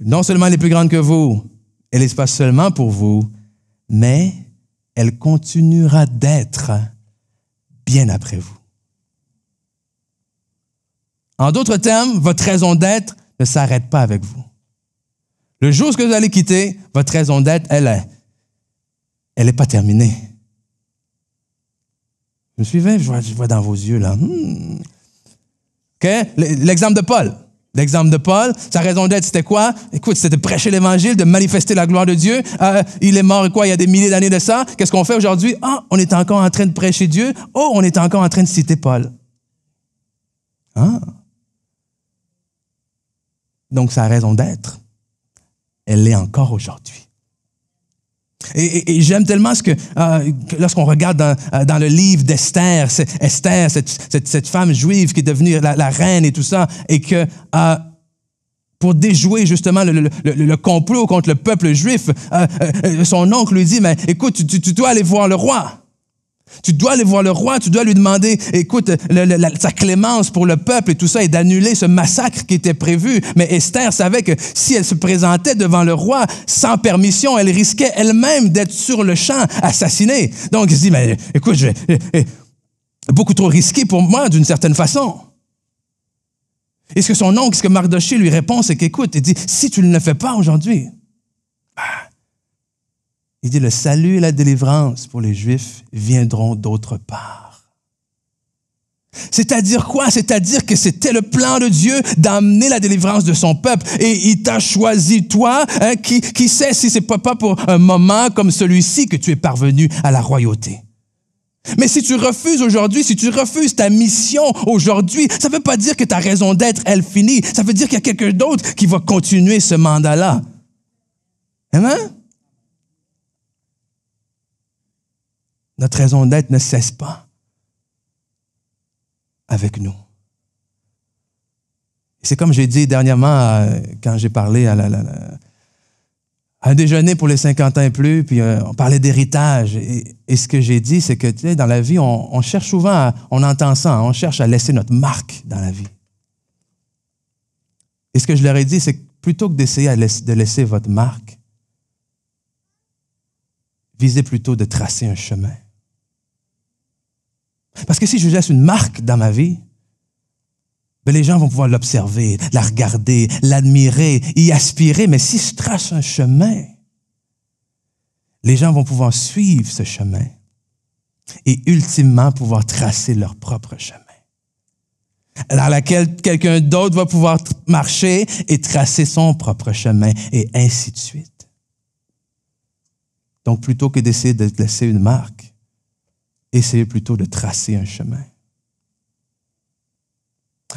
non seulement elle est plus grande que vous, elle n'est pas seulement pour vous, mais elle continuera d'être bien après vous. En d'autres termes, votre raison d'être ne s'arrête pas avec vous. Le jour où vous allez quitter, votre raison d'être, elle n'est pas terminée. Vous me suivez? Je vois dans vos yeux, là. OK? L'exemple de Paul. L'exemple de Paul, sa raison d'être, c'était quoi? Écoute, c'était de prêcher l'Évangile, de manifester la gloire de Dieu. Il est mort, il y a des milliers d'années de ça. Qu'est-ce qu'on fait aujourd'hui? On est encore en train de prêcher Dieu. On est encore en train de citer Paul. Donc, sa raison d'être, elle l'est encore aujourd'hui. Et j'aime tellement ce que, lorsqu'on regarde dans le livre d'Esther, cette femme juive qui est devenue la reine et tout ça, et que pour déjouer justement le complot contre le peuple juif, son oncle lui dit, mais écoute, tu dois aller voir le roi. Tu dois aller voir le roi, tu dois lui demander, écoute, sa clémence pour le peuple et tout ça, et d'annuler ce massacre qui était prévu. Mais Esther savait que si elle se présentait devant le roi sans permission, elle risquait elle-même d'être sur le champ assassinée. Donc, il se dit, mais écoute, beaucoup trop risqué pour moi d'une certaine façon. Et ce que Mardochée lui répond, c'est qu'écoute, il dit, si tu ne le fais pas aujourd'hui, il dit, le salut et la délivrance pour les Juifs viendront d'autre part. C'est-à-dire quoi? C'est-à-dire que c'était le plan de Dieu d'amener la délivrance de son peuple. Et il t'a choisi, toi, qui sait si c'est pas pour un moment comme celui-ci que tu es parvenu à la royauté. Mais si tu refuses aujourd'hui, si tu refuses ta mission aujourd'hui, ça ne veut pas dire que ta raison d'être, elle finit. Ça veut dire qu'il y a quelqu'un d'autre qui va continuer ce mandat-là. Amen? Notre raison d'être ne cesse pas avec nous. C'est comme j'ai dit dernièrement quand j'ai parlé à un déjeuner pour les 50 ans et plus, puis on parlait d'héritage. Et ce que j'ai dit, c'est que tu sais, dans la vie, on cherche souvent, on entend ça, on cherche à laisser notre marque dans la vie. Et ce que je leur ai dit, c'est que plutôt que d'essayer de laisser votre marque, visez plutôt de tracer un chemin. Parce que si je laisse une marque dans ma vie, ben les gens vont pouvoir l'observer, la regarder, l'admirer, y aspirer. Mais si je trace un chemin, les gens vont pouvoir suivre ce chemin et ultimement pouvoir tracer leur propre chemin, dans lequel quelqu'un d'autre va pouvoir marcher et tracer son propre chemin, et ainsi de suite. Donc, plutôt que d'essayer de laisser une marque, essayez plutôt de tracer un chemin.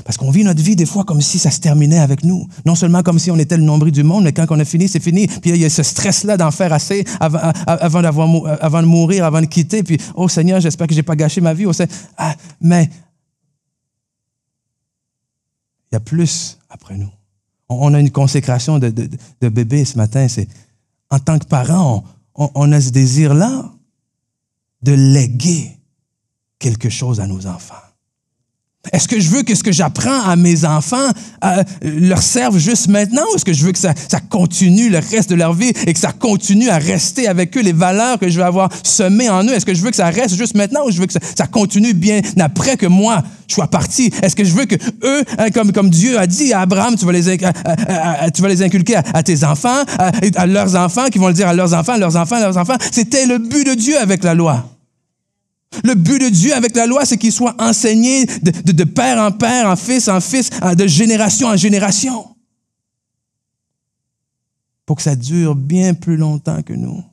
Parce qu'on vit notre vie des fois comme si ça se terminait avec nous. Non seulement comme si on était le nombril du monde, mais quand on a fini, c'est fini. Puis il y a ce stress-là d'en faire assez avant de mourir, avant de quitter. Puis, oh Seigneur, j'espère que je n'ai pas gâché ma vie. Mais il y a plus après nous. On a une consécration de bébé ce matin. C'est, en tant que parents, on a ce désir-là de léguer quelque chose à nos enfants. Est-ce que je veux que ce que j'apprends à mes enfants leur serve juste maintenant, ou est-ce que je veux que ça continue le reste de leur vie et que ça continue à rester avec eux, les valeurs que je vais avoir semées en eux? Est-ce que je veux que ça reste juste maintenant, ou je veux que ça continue bien après que moi, je sois parti? Est-ce que je veux que eux, comme Dieu a dit à Abraham, tu vas les inculquer à tes enfants, à leurs enfants, qui vont le dire à leurs enfants, à leurs enfants, à leurs enfants? C'était le but de Dieu avec la loi. Le but de Dieu avec la loi, c'est qu'il soit enseigné de père en père, en fils, de génération en génération. Pour que ça dure bien plus longtemps que nous.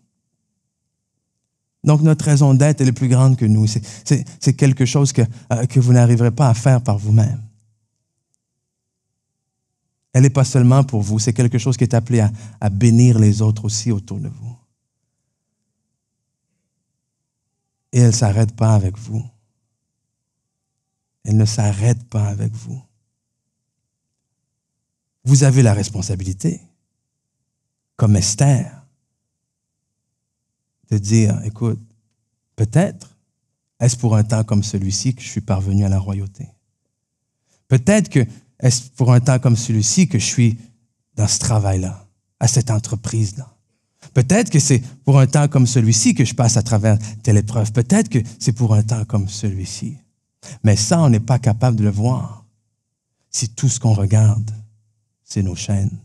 Donc, notre raison d'être, elle est plus grande que nous. C'est quelque chose que vous n'arriverez pas à faire par vous-même. Elle n'est pas seulement pour vous, c'est quelque chose qui est appelé à bénir les autres aussi autour de vous. Et elle ne s'arrête pas avec vous. Elle ne s'arrête pas avec vous. Vous avez la responsabilité, comme Esther, de dire, écoute, peut-être est-ce pour un temps comme celui-ci que je suis parvenu à la royauté. Peut-être que est-ce pour un temps comme celui-ci que je suis dans ce travail-là, à cette entreprise-là. Peut-être que c'est pour un temps comme celui-ci que je passe à travers telle épreuve. Peut-être que c'est pour un temps comme celui-ci. Mais ça, on n'est pas capable de le voir si tout ce qu'on regarde, c'est nos chaînes.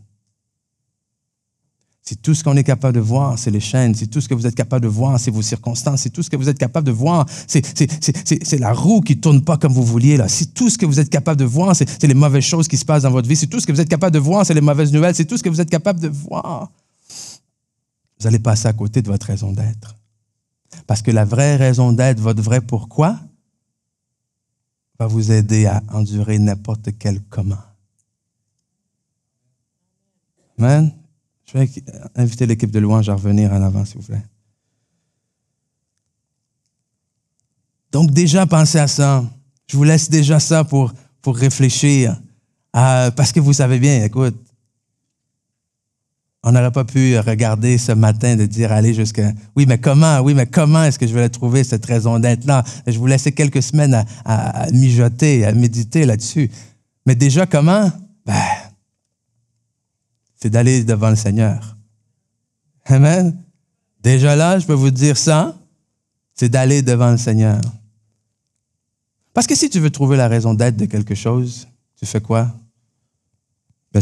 Si tout ce qu'on est capable de voir, c'est les chaînes, si tout ce que vous êtes capable de voir, c'est vos circonstances, si tout ce que vous êtes capable de voir, c'est la roue qui ne tourne pas comme vous vouliez, là. Si tout ce que vous êtes capable de voir, c'est les mauvaises choses qui se passent dans votre vie, si tout ce que vous êtes capable de voir, c'est les mauvaises nouvelles, si tout ce que vous êtes capable de voir, vous allez passer à côté de votre raison d'être. Parce que la vraie raison d'être, votre vrai pourquoi, va vous aider à endurer n'importe quel comment. Amen. Je vais inviter l'équipe de louange à revenir en avant, s'il vous plaît. Donc, déjà, pensez à ça. Je vous laisse déjà ça pour réfléchir. Parce que vous savez bien, écoute, On n'aurait pas pu regarder ce matin de dire, allez jusqu'à, oui, mais comment est-ce que je vais la trouver, cette raison d'être-là? Je vous laissais quelques semaines à mijoter, à méditer là-dessus. Mais déjà, comment? C'est d'aller devant le Seigneur. Amen. Déjà là, je peux vous dire ça, c'est d'aller devant le Seigneur. Parce que si tu veux trouver la raison d'être de quelque chose, tu fais quoi?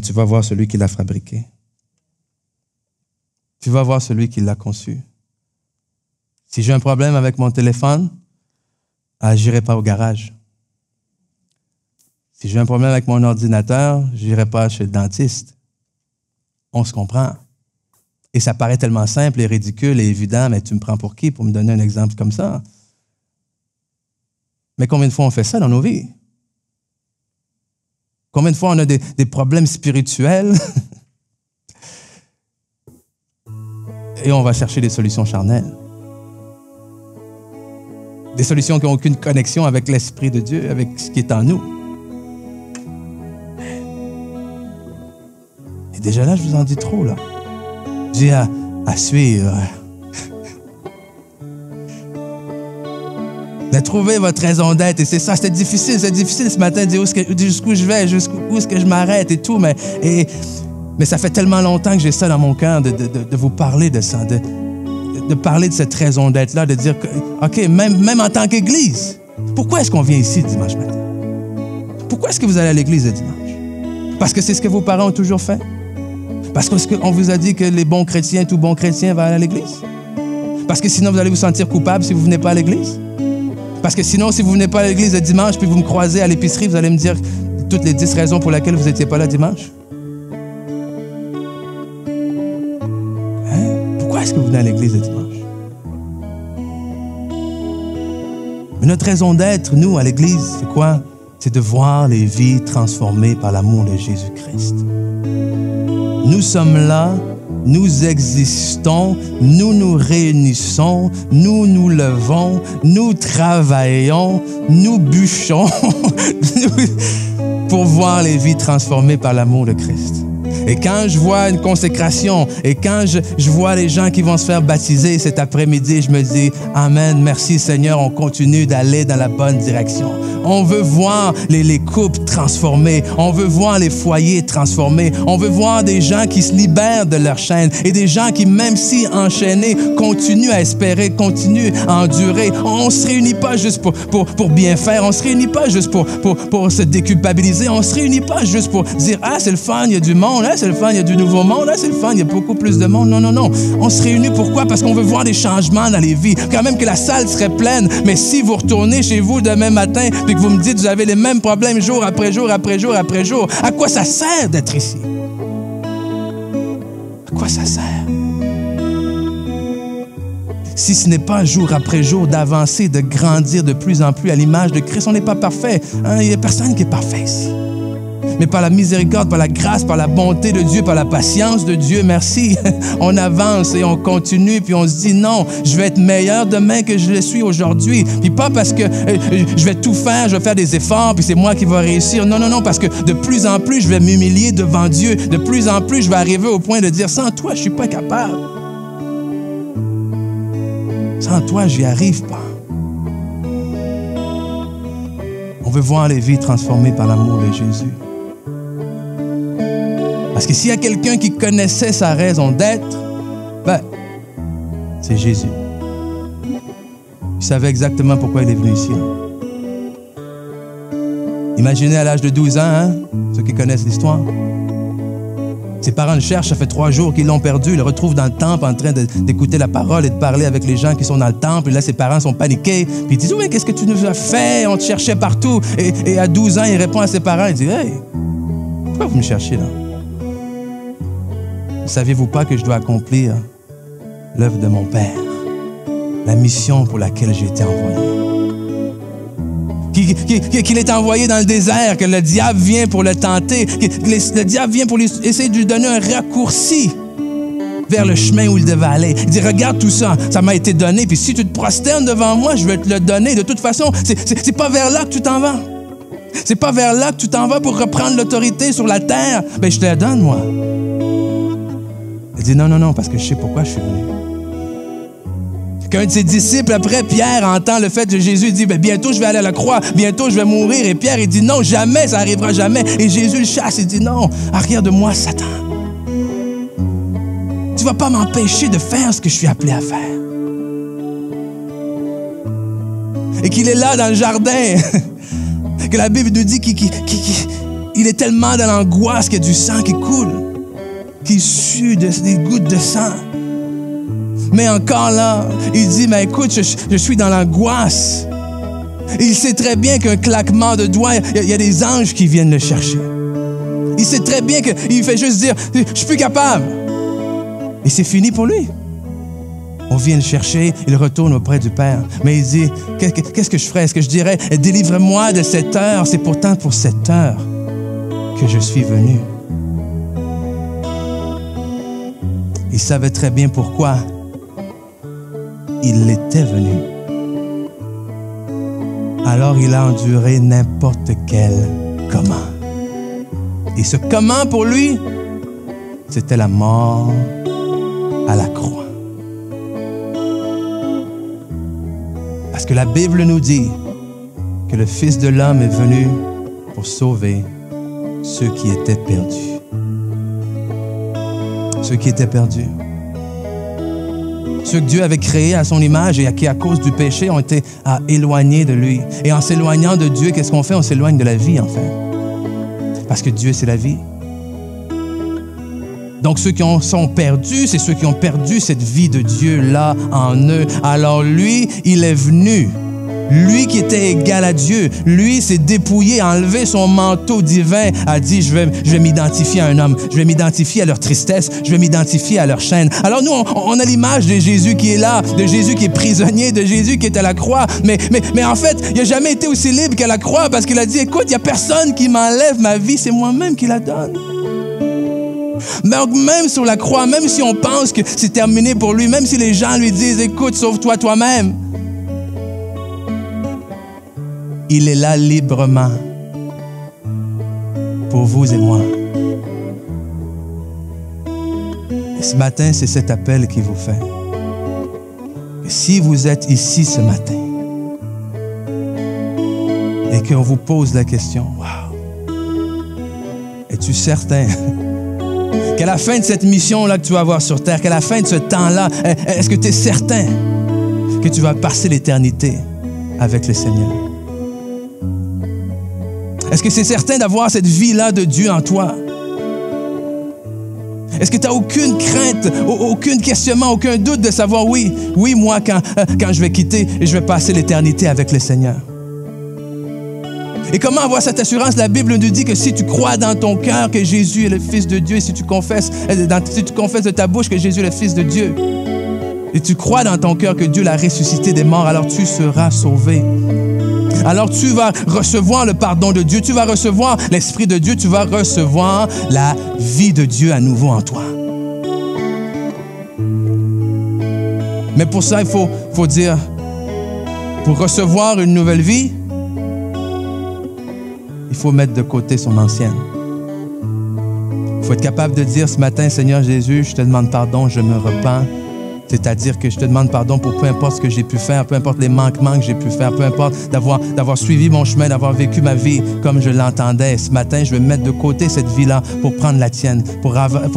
Tu vas voir celui qui l'a fabriqué. Tu vas voir celui qui l'a conçu. Si j'ai un problème avec mon téléphone, je n'irai pas au garage. Si j'ai un problème avec mon ordinateur, je n'irai pas chez le dentiste. On se comprend. Et ça paraît tellement simple et ridicule et évident, mais tu me prends pour qui pour me donner un exemple comme ça? Mais combien de fois on fait ça dans nos vies? Combien de fois on a des problèmes spirituels et on va chercher des solutions charnelles? Des solutions qui n'ont aucune connexion avec l'Esprit de Dieu, avec ce qui est en nous. Et déjà là, je vous en dis trop, là. J'ai à suivre. De trouver votre raison d'être. Et c'est ça, c'était difficile ce matin de dire jusqu'où je vais, jusqu'où est-ce que je m'arrête et tout. Mais ça fait tellement longtemps que j'ai ça dans mon cœur de vous parler de ça, de parler de cette raison d'être-là, de dire, OK, même en tant qu'Église, pourquoi est-ce qu'on vient ici le dimanche matin? Pourquoi est-ce que vous allez à l'Église le dimanche? Parce que c'est ce que vos parents ont toujours fait? Parce qu'on vous a dit que les bons chrétiens, tout bon chrétien va aller à l'Église? Parce que sinon, vous allez vous sentir coupable si vous ne venez pas à l'Église? Parce que sinon, si vous ne venez pas à l'Église le dimanche, puis vous me croisez à l'épicerie, vous allez me dire toutes les 10 raisons pour lesquelles vous n'étiez pas là dimanche? Pourquoi est-ce que vous venez à l'Église le dimanche? Mais notre raison d'être, nous, à l'Église, c'est quoi? C'est de voir les vies transformées par l'amour de Jésus-Christ. Nous sommes là, nous existons, nous nous réunissons, nous nous levons, nous travaillons, nous bûchons pour voir les vies transformées par l'amour de Christ. Et quand je vois une consécration et quand je vois les gens qui vont se faire baptiser cet après-midi, je me dis, Amen, merci Seigneur, on continue d'aller dans la bonne direction. On veut voir les couples transformés. On veut voir les foyers transformés. On veut voir des gens qui se libèrent de leur chaîne et des gens qui, même si enchaînés, continuent à espérer, continuent à endurer. On ne se réunit pas juste pour bien faire. On ne se réunit pas juste pour se déculpabiliser. On ne se réunit pas juste pour dire, ah, c'est le fun, il y a du monde. Ah, c'est le fun, il y a du nouveau monde. Ah, c'est le fun, il y a beaucoup plus de monde. Non, non, non. On se réunit pourquoi? Parce qu'on veut voir des changements dans les vies. Quand même que la salle serait pleine, mais si vous retournez chez vous demain matin et que vous me dites que vous avez les mêmes problèmes jour après jour, après jour, après jour, à quoi ça sert d'être ici? À quoi ça sert? Si ce n'est pas jour après jour d'avancer, de grandir de plus en plus à l'image de Christ, on n'est pas parfait. Hein? Il n'y a personne qui est parfait ici. Mais par la miséricorde, par la grâce, par la bonté de Dieu, par la patience de Dieu, merci, on avance et on continue, puis on se dit non, je vais être meilleur demain que je le suis aujourd'hui. Puis pas parce que je vais tout faire, je vais faire des efforts, puis c'est moi qui vais réussir. Non, non, non, parce que de plus en plus, je vais m'humilier devant Dieu. De plus en plus, je vais arriver au point de dire, sans toi, je ne suis pas capable. Sans toi, j'y arrive pas. On veut voir les vies transformées par l'amour de Jésus. Parce que s'il y a quelqu'un qui connaissait sa raison d'être, ben, c'est Jésus. Il savait exactement pourquoi il est venu ici. Imaginez à l'âge de 12 ans, hein, ceux qui connaissent l'histoire. Ses parents le cherchent, ça fait 3 jours qu'ils l'ont perdu. Ils le retrouvent dans le temple en train d'écouter la parole et de parler avec les gens qui sont dans le temple. Et là, ses parents sont paniqués. Puis ils disent, oh, mais qu'est-ce que tu nous as fait? On te cherchait partout. Et à 12 ans, il répond à ses parents, il dit, hey, pourquoi vous me cherchez là? Ne saviez-vous pas que je dois accomplir l'œuvre de mon Père, la mission pour laquelle j'ai été envoyé? Qu'il est envoyé dans le désert, que le diable vient pour le tenter, que le diable vient pour essayer de lui donner un raccourci vers le chemin où il devait aller. Il dit, regarde tout ça, ça m'a été donné, puis si tu te prosternes devant moi, je vais te le donner. De toute façon, c'est pas vers là que tu t'en vas. C'est pas vers là que tu t'en vas pour reprendre l'autorité sur la terre. Ben, je te la donne, moi. Il dit, non, non, non, parce que je sais pourquoi je suis venu. Qu'un de ses disciples, après, Pierre, entend le fait que Jésus dit, ben, bientôt je vais aller à la croix, bientôt je vais mourir. Et Pierre, il dit, non, jamais, ça n'arrivera jamais. Et Jésus le chasse, il dit, non, arrière de moi, Satan. Tu ne vas pas m'empêcher de faire ce que je suis appelé à faire. Et qu'il est là dans le jardin, que la Bible nous dit qu'il est tellement dans l'angoisse qu'il y a du sang qui coule, qu'il sue des gouttes de sang. Mais encore là, il dit, mais écoute, je suis dans l'angoisse. Il sait très bien qu'un claquement de doigts, il y a des anges qui viennent le chercher. Il sait très bien qu'il fait juste dire, je suis plus capable. Et c'est fini pour lui. On vient le chercher, il retourne auprès du Père. Mais il dit, qu'est-ce que je ferais? Est-ce que je dirais, délivre-moi de cette heure? C'est pourtant pour cette heure que je suis venu. Il savait très bien pourquoi il était venu. Alors il a enduré n'importe quel comment. Et ce comment pour lui, c'était la mort à la croix. Parce que la Bible nous dit que le Fils de l'homme est venu pour sauver ceux qui étaient perdus. Ceux qui étaient perdus. Ceux que Dieu avait créés à son image et qui, à cause du péché, ont été éloignés de lui. Et en s'éloignant de Dieu, qu'est-ce qu'on fait? On s'éloigne de la vie, en fait. Parce que Dieu, c'est la vie. Donc, ceux qui sont perdus, c'est ceux qui ont perdu cette vie de Dieu-là en eux. Alors, lui, il est venu. Lui qui était égal à Dieu, lui s'est dépouillé, a enlevé son manteau divin, a dit, je vais m'identifier à un homme, je vais m'identifier à leur tristesse, je vais m'identifier à leur chaîne. Alors nous, on a l'image de Jésus qui est là, de Jésus qui est prisonnier, de Jésus qui est à la croix, mais en fait, il n'a jamais été aussi libre qu'à la croix parce qu'il a dit, écoute, il n'y a personne qui m'enlève ma vie, c'est moi-même qui la donne. Donc même sur la croix, même si on pense que c'est terminé pour lui, même si les gens lui disent, écoute, sauve-toi toi-même, il est là librement pour vous et moi. Et ce matin, c'est cet appel qu'il vous fait. Que si vous êtes ici ce matin et qu'on vous pose la question, wow, es-tu certain qu'à la fin de cette mission-là que tu vas avoir sur terre, qu'à la fin de ce temps-là, est-ce que tu es certain que tu vas passer l'éternité avec le Seigneur? Est-ce que c'est certain d'avoir cette vie-là de Dieu en toi? Est-ce que tu n'as aucune crainte, aucun questionnement, aucun doute de savoir, oui, moi, quand je vais quitter, je vais passer l'éternité avec le Seigneur? Et comment avoir cette assurance? La Bible nous dit que si tu crois dans ton cœur que Jésus est le Fils de Dieu, et si tu confesses de ta bouche que Jésus est le Fils de Dieu, et tu crois dans ton cœur que Dieu l'a ressuscité des morts, alors tu seras sauvé. Alors tu vas recevoir le pardon de Dieu, tu vas recevoir l'Esprit de Dieu, tu vas recevoir la vie de Dieu à nouveau en toi. Mais pour ça, il faut dire, pour recevoir une nouvelle vie, il faut mettre de côté son ancienne. Il faut être capable de dire ce matin, Seigneur Jésus, je te demande pardon, je me repens. C'est-à-dire que je te demande pardon pour peu importe ce que j'ai pu faire, peu importe les manquements que j'ai pu faire, peu importe d'avoir suivi mon chemin, d'avoir vécu ma vie comme je l'entendais. Ce matin, je vais mettre de côté cette vie-là pour prendre la tienne, pour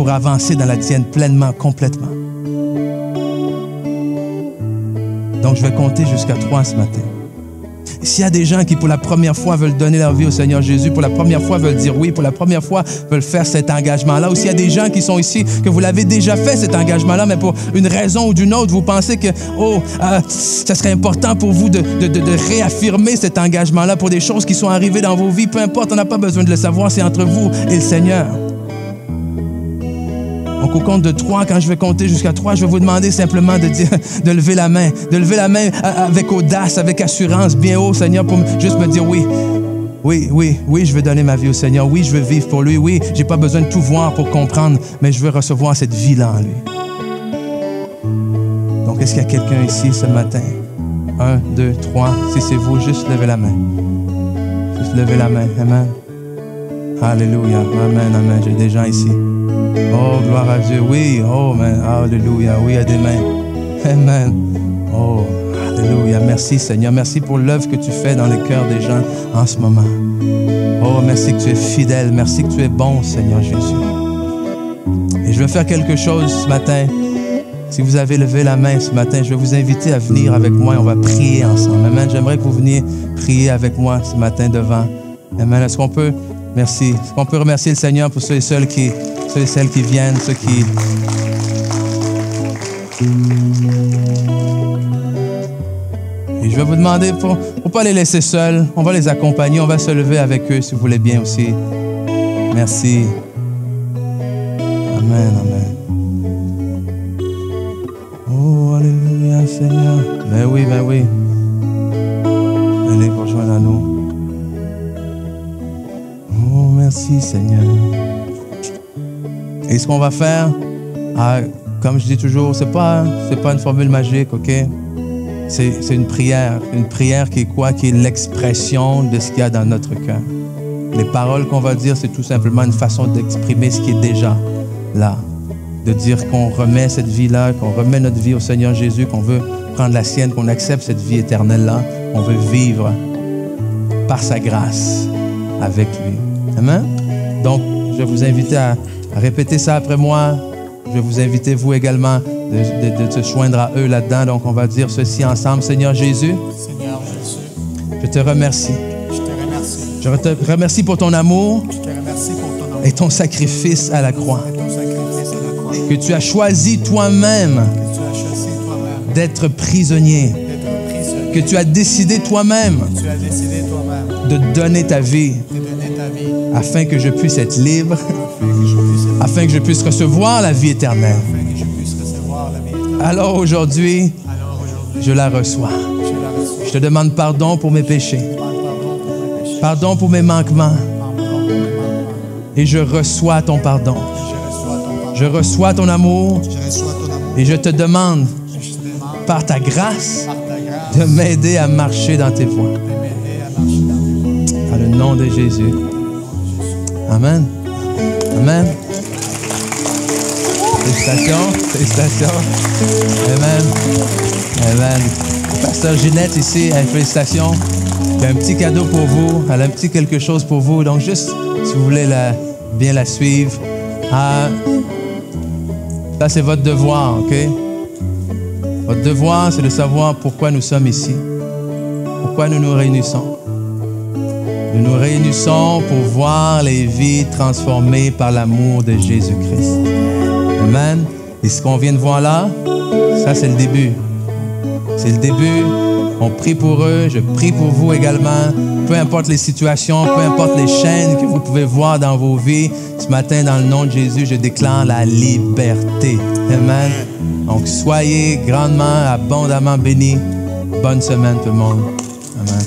avancer dans la tienne pleinement, complètement. Donc, je vais compter jusqu'à 3 ce matin. S'il y a des gens qui, pour la première fois, veulent donner leur vie au Seigneur Jésus, pour la première fois, veulent dire oui, pour la première fois, veulent faire cet engagement-là, ou s'il y a des gens qui sont ici, que vous l'avez déjà fait, cet engagement-là, mais pour une raison ou d'une autre, vous pensez que, ça serait important pour vous de réaffirmer cet engagement-là pour des choses qui sont arrivées dans vos vies, peu importe, on n'a pas besoin de le savoir, c'est entre vous et le Seigneur. Donc, au compte de 3, quand je vais compter jusqu'à 3, je vais vous demander simplement de lever la main avec audace, avec assurance, bien haut, Seigneur, pour juste me dire oui. Oui, je veux donner ma vie au Seigneur. Oui, je veux vivre pour lui. Oui, j'ai pas besoin de tout voir pour comprendre, mais je veux recevoir cette vie-là en lui. Donc, est-ce qu'il y a quelqu'un ici ce matin? 1, 2, 3. Si c'est vous, juste levez la main. Juste levez la main. Amen. Alléluia. Amen, amen. J'ai des gens ici. Oh, gloire à Dieu. Oui, oh, man. Alléluia. Oui, à des mains. Amen. Oh, alléluia. Merci, Seigneur. Merci pour l'œuvre que tu fais dans les cœurs des gens en ce moment. Oh, merci que tu es fidèle. Merci que tu es bon, Seigneur Jésus. Et je vais faire quelque chose ce matin. Si vous avez levé la main ce matin, je vais vous inviter à venir avec moi et on va prier ensemble. Amen. J'aimerais que vous veniez prier avec moi ce matin devant. Amen. Est-ce qu'on peut, merci. Est-ce qu'on peut remercier le Seigneur pour ceux et celles qui viennent, ceux qui... Et je vais vous demander pour ne pas les laisser seuls. On va les accompagner, on va se lever avec eux si vous voulez bien aussi. Merci. Amen, amen. Oh, alléluia, Seigneur. Ben oui, ben oui. Allez, pour rejoindre à nous. Oh, merci, Seigneur. Et ce qu'on va faire, comme je dis toujours, c'est pas une formule magique, OK? C'est une prière qui est quoi? Qui est l'expression de ce qu'il y a dans notre cœur. Les paroles qu'on va dire, c'est tout simplement une façon d'exprimer ce qui est déjà là. De dire qu'on remet cette vie-là, qu'on remet notre vie au Seigneur Jésus, qu'on veut prendre la sienne, qu'on accepte cette vie éternelle-là, qu'on veut vivre par sa grâce avec lui. Amen? Donc, je vais vous inviter à répéter ça après moi. Je vais vous inviter, vous également, de se joindre à eux là-dedans. Donc, on va dire ceci ensemble. Seigneur Jésus, je te remercie. Je te remercie pour ton amour et ton sacrifice à la croix. Que tu as choisi toi-même d'être prisonnier. Que tu as décidé toi-même de donner ta vie afin que je puisse être libre, afin que je puisse recevoir la vie éternelle. Alors aujourd'hui, je la reçois. Je te demande pardon pour mes péchés, pardon pour mes manquements, et je reçois ton pardon. Je reçois ton amour et je te demande, par ta grâce, de m'aider à marcher dans tes voies. Dans le nom de Jésus. Amen. Amen. Félicitations. Félicitations. Amen. Amen. Pasteur Ginette ici, félicitations. Il y a un petit cadeau pour vous. Elle a un petit quelque chose pour vous. Donc juste, si vous voulez bien la suivre. Ça, c'est votre devoir, OK? Votre devoir, c'est de savoir pourquoi nous sommes ici. Pourquoi nous nous réunissons. Nous nous réunissons pour voir les vies transformées par l'amour de Jésus-Christ. Amen. Et ce qu'on vient de voir là, ça, c'est le début. C'est le début. On prie pour eux. Je prie pour vous également. Peu importe les situations, peu importe les chaînes que vous pouvez voir dans vos vies, ce matin, dans le nom de Jésus, je déclare la liberté. Amen. Donc, soyez grandement, abondamment bénis. Bonne semaine, tout le monde. Amen.